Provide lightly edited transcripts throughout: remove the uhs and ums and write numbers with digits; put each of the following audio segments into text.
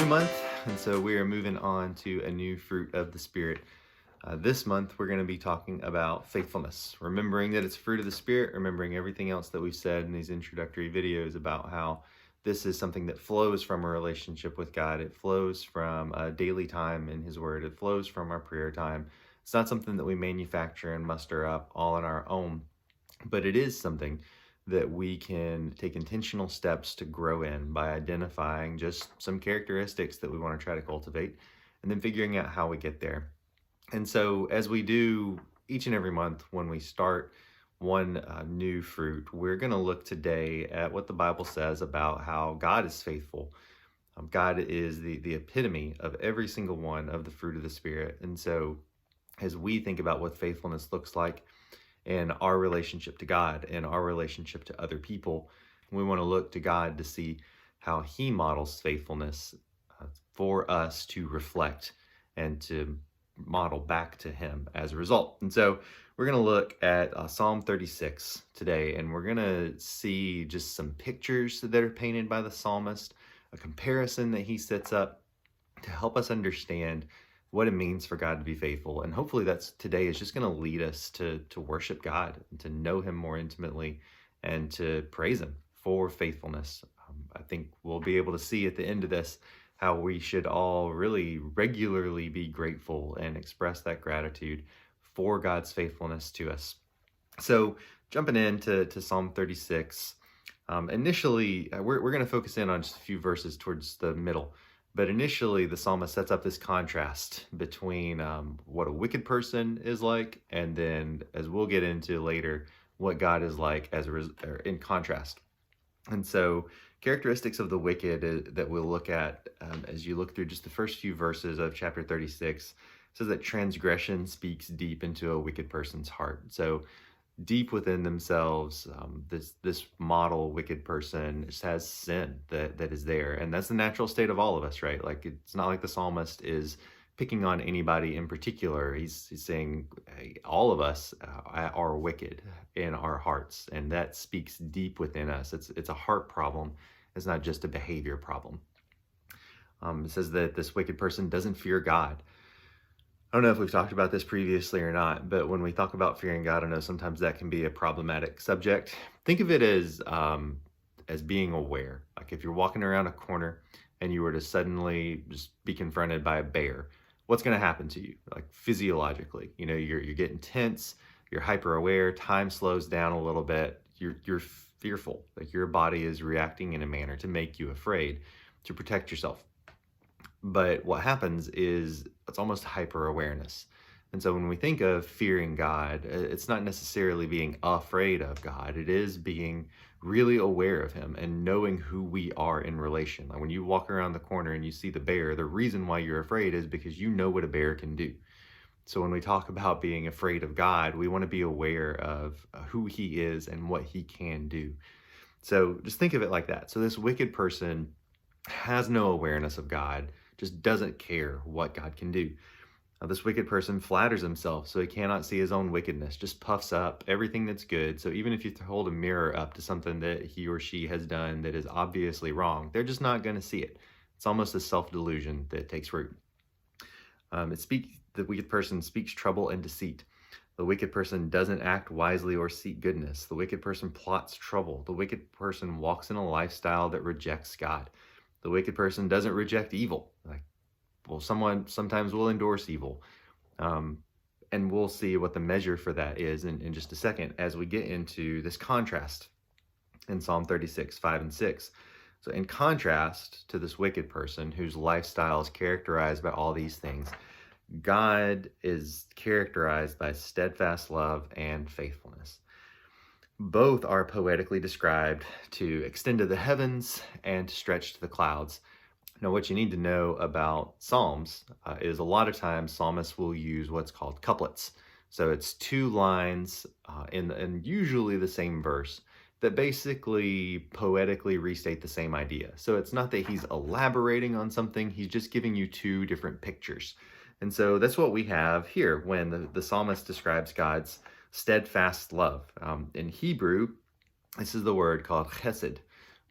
new month, and so we are moving on to a new fruit of the Spirit. This month, we're going to be talking about faithfulness, remembering that it's fruit of the Spirit, remembering everything else that we've said in these introductory videos about how this is something that flows from a relationship with God. It flows from a daily time in His Word. It flows from our prayer time. It's not something that we manufacture and muster up all on our own, but it is something that we can take intentional steps to grow in by identifying just some characteristics that we want to try to cultivate and then figuring out how we get there. And so, as we do each and every month when we start one new fruit, we're going to look today at what the Bible says about how God is faithful. God is the epitome of every single one of the fruit of the Spirit. And so, as we think about what faithfulness looks like in our relationship to God and our relationship to other people, we want to look to God to see how He models faithfulness for us to reflect and to model back to Him as a result. And so we're going to look at Psalm 36 today, and we're going to see just some pictures that are painted by the psalmist, a comparison that he sets up to help us understand what it means for God to be faithful. And hopefully that's today is just going to lead us to worship God and to know Him more intimately and to praise Him for faithfulness. I think we'll be able to see at the end of this how we should all really regularly be grateful and express that gratitude for God's faithfulness to us. So jumping into Psalm 36, initially we're going to focus in on just a few verses towards the middle. But initially, the psalmist sets up this contrast between what a wicked person is like, and then, as we'll get into later, what God is like in contrast. And so, characteristics of the wicked that we'll look at as you look through just the first few verses of chapter 36 says that transgression speaks deep into a wicked person's heart. So, deep within themselves, this model wicked person just has sin that is there, and that's the natural state of all of us, right? Like, it's not like the psalmist is picking on anybody in particular. He's saying, hey, all of us are wicked in our hearts, and that speaks deep within us. It's a heart problem. It's not just a behavior problem. It says that this wicked person doesn't fear God. I don't know if we've talked about this previously or not, but when we talk about fearing God, I know sometimes that can be a problematic subject. Think of it as being aware. Like if you're walking around a corner and you were to suddenly just be confronted by a bear, what's going to happen to you? Like physiologically, you're getting tense, you're hyper aware, time slows down a little bit, you're fearful. Like your body is reacting in a manner to make you afraid, to protect yourself. But what happens is it's almost hyper awareness. And so when we think of fearing God, it's not necessarily being afraid of God. It is being really aware of Him and knowing who we are in relation. Like when you walk around the corner and you see the bear, the reason why you're afraid is because you know what a bear can do. So when we talk about being afraid of God, we want to be aware of who He is and what He can do. So just think of it like that. So this wicked person has no awareness of God, just doesn't care what God can do. This wicked person flatters himself so he cannot see his own wickedness, just puffs up everything that's good. So even if you hold a mirror up to something that he or she has done that is obviously wrong, they're just not going to see it. It's almost a self-delusion that takes root. The wicked person speaks trouble and deceit. The wicked person doesn't act wisely or seek goodness. The wicked person plots trouble. The wicked person walks in a lifestyle that rejects God. The wicked person doesn't reject evil. Someone sometimes will endorse evil. And we'll see what the measure for that is in just a second as we get into this contrast in Psalm 36, 5 and 6. So in contrast to this wicked person whose lifestyle is characterized by all these things, God is characterized by steadfast love and faithfulness. Both are poetically described to extend to the heavens and to stretch to the clouds. Now, what you need to know about Psalms is a lot of times psalmists will use what's called couplets. So it's two lines in usually the same verse that basically poetically restate the same idea. So it's not that he's elaborating on something, he's just giving you two different pictures. And so that's what we have here when the psalmist describes God's steadfast love. In Hebrew, this is the word called chesed,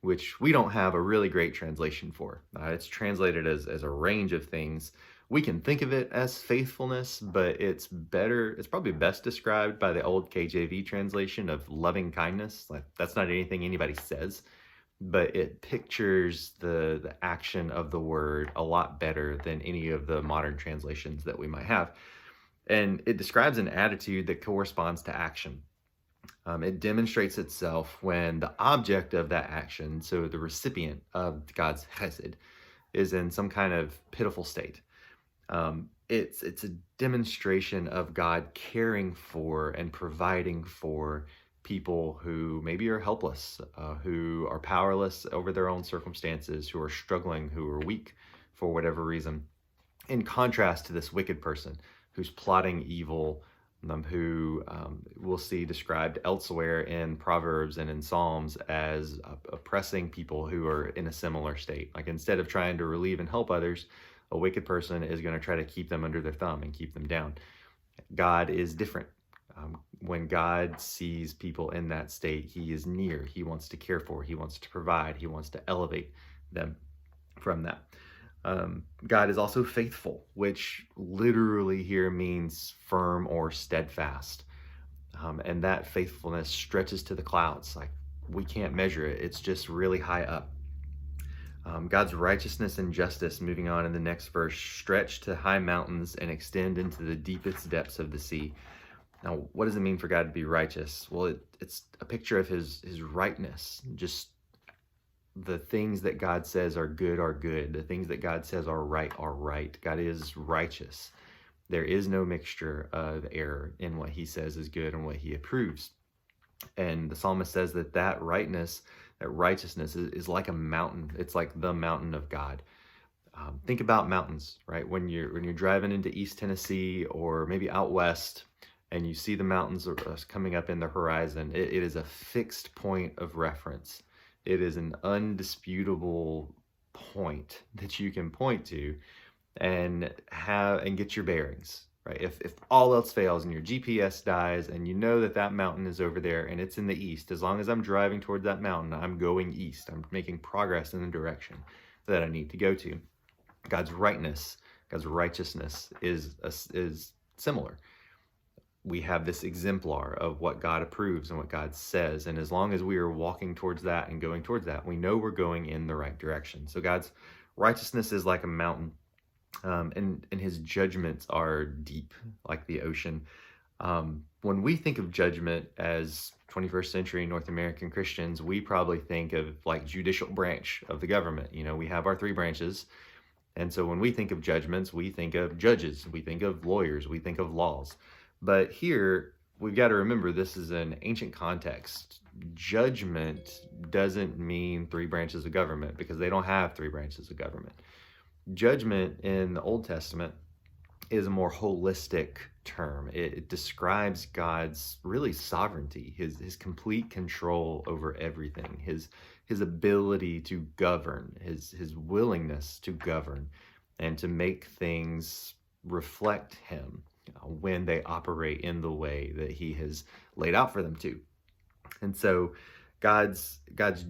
which we don't have a really great translation for. It's translated as a range of things. We can think of it as faithfulness, but it's probably best described by the old KJV translation of loving kindness. Like, that's not anything anybody says, but it pictures the action of the word a lot better than any of the modern translations that we might have. And it describes an attitude that corresponds to action. It demonstrates itself when the object of that action, so the recipient of God's chesed, is in some kind of pitiful state. It's a demonstration of God caring for and providing for people who maybe are helpless, who are powerless over their own circumstances, who are struggling, who are weak for whatever reason, in contrast to this wicked person who's plotting evil, who we'll see described elsewhere in Proverbs and in Psalms as oppressing people who are in a similar state. Like, instead of trying to relieve and help others, a wicked person is going to try to keep them under their thumb and keep them down. God is different. When God sees people in that state, he is near. He wants to care for, he wants to provide, he wants to elevate them from that. God is also faithful, which literally here means firm or steadfast. And that faithfulness stretches to the clouds. Like, we can't measure it. It's just really high up. God's righteousness and justice, moving on in the next verse, stretch to high mountains and extend into the deepest depths of the sea. Now, what does it mean for God to be righteous? Well, it's a picture of his rightness. Just the things that God says are good are good. The things that God says are right are right. God is righteous. There is no mixture of error in what he says is good and what he approves. And the psalmist says that rightness, that righteousness is like a mountain. It's like the mountain of God. Think about mountains, right? When you're driving into East Tennessee or maybe out west, and you see the mountains coming up in the horizon, it is a fixed point of reference. It is an undisputable point that you can point to and get your bearings, right? If all else fails and your GPS dies and you know that mountain is over there and it's in the east, as long as I'm driving toward that mountain, I'm going east. I'm making progress in the direction that I need to go to. God's rightness, God's righteousness is similar. We have this exemplar of what God approves and what God says. And as long as we are walking towards that and going towards that, we know we're going in the right direction. So God's righteousness is like a mountain, and his judgments are deep, like the ocean. When we think of judgment as 21st century North American Christians, we probably think of like judicial branch of the government. You know, we have our three branches. And so when we think of judgments, we think of judges, we think of lawyers, we think of laws. But here, we've got to remember this is an ancient context. Judgment doesn't mean three branches of government, because they don't have three branches of government. Judgment in the Old Testament is a more holistic term. It describes God's really sovereignty, his complete control over everything, his ability to govern, his willingness to govern and to make things reflect him when they operate in the way that he has laid out for them to. And so God's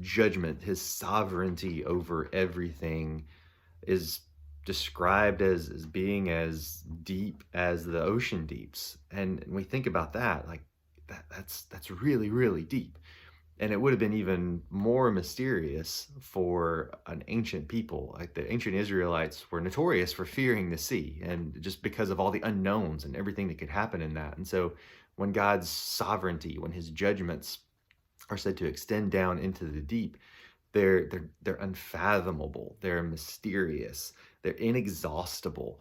judgment, his sovereignty over everything, is described as being as deep as the ocean deeps. And we think about that, like that's really, really deep. And it would have been even more mysterious for an ancient people. Like, the ancient Israelites were notorious for fearing the sea, and just because of all the unknowns and everything that could happen in that. And so when God's sovereignty, when his judgments are said to extend down into the deep, they're unfathomable, they're mysterious, they're inexhaustible.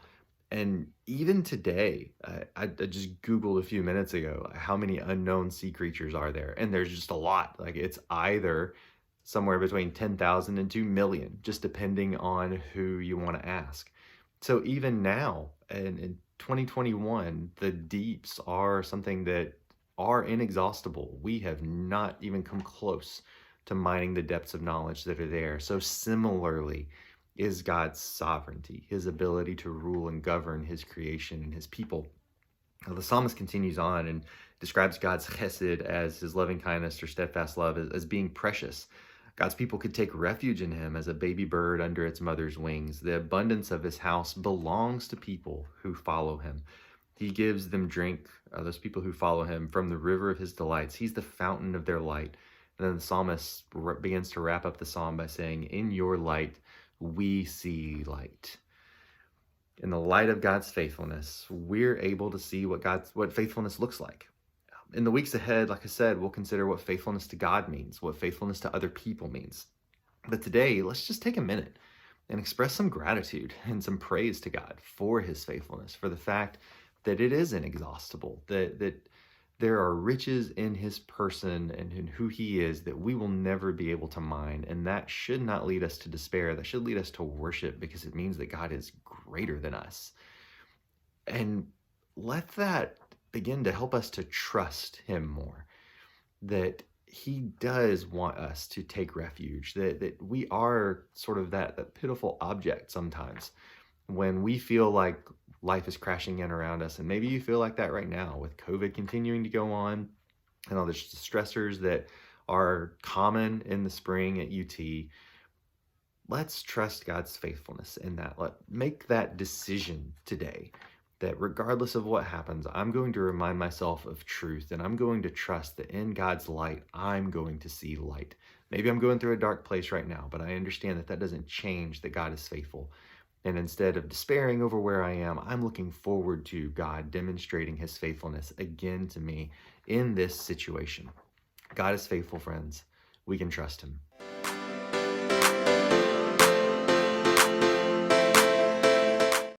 And even today, I just Googled a few minutes ago, how many unknown sea creatures are there? And there's just a lot. Like, it's either somewhere between 10,000 and 2 million, just depending on who you want to ask. So even now, in 2021, the deeps are something that are inexhaustible. We have not even come close to mining the depths of knowledge that are there. So similarly is God's sovereignty, his ability to rule and govern his creation and his people. Now, the psalmist continues on and describes God's chesed, as his loving kindness or steadfast love, as being precious. God's people could take refuge in him as a baby bird under its mother's wings. The abundance of his house belongs to people who follow him. He gives them drink, those people who follow him, from the river of his delights. He's the fountain of their light. And then the psalmist begins to wrap up the psalm by saying, in your light, we see light. In the light of God's faithfulness, we're able to see what faithfulness looks like. In the weeks ahead, like I said, we'll consider what faithfulness to God means, what faithfulness to other people means. But today, let's just take a minute and express some gratitude and some praise to God for his faithfulness, for the fact that it is inexhaustible, that there are riches in his person and in who he is that we will never be able to mine. And that should not lead us to despair. That should lead us to worship, because it means that God is greater than us. And let that begin to help us to trust him more, that he does want us to take refuge, that we are sort of that pitiful object sometimes when we feel like life is crashing in around us. And maybe you feel like that right now with COVID continuing to go on and all the stressors that are common in the spring at UT. Let's trust God's faithfulness in that. Make that decision today that regardless of what happens, I'm going to remind myself of truth, and I'm going to trust that in God's light, I'm going to see light. Maybe I'm going through a dark place right now, but I understand that doesn't change that God is faithful. And instead of despairing over where I am, I'm looking forward to God demonstrating his faithfulness again to me in this situation. God is faithful, friends. We can trust him.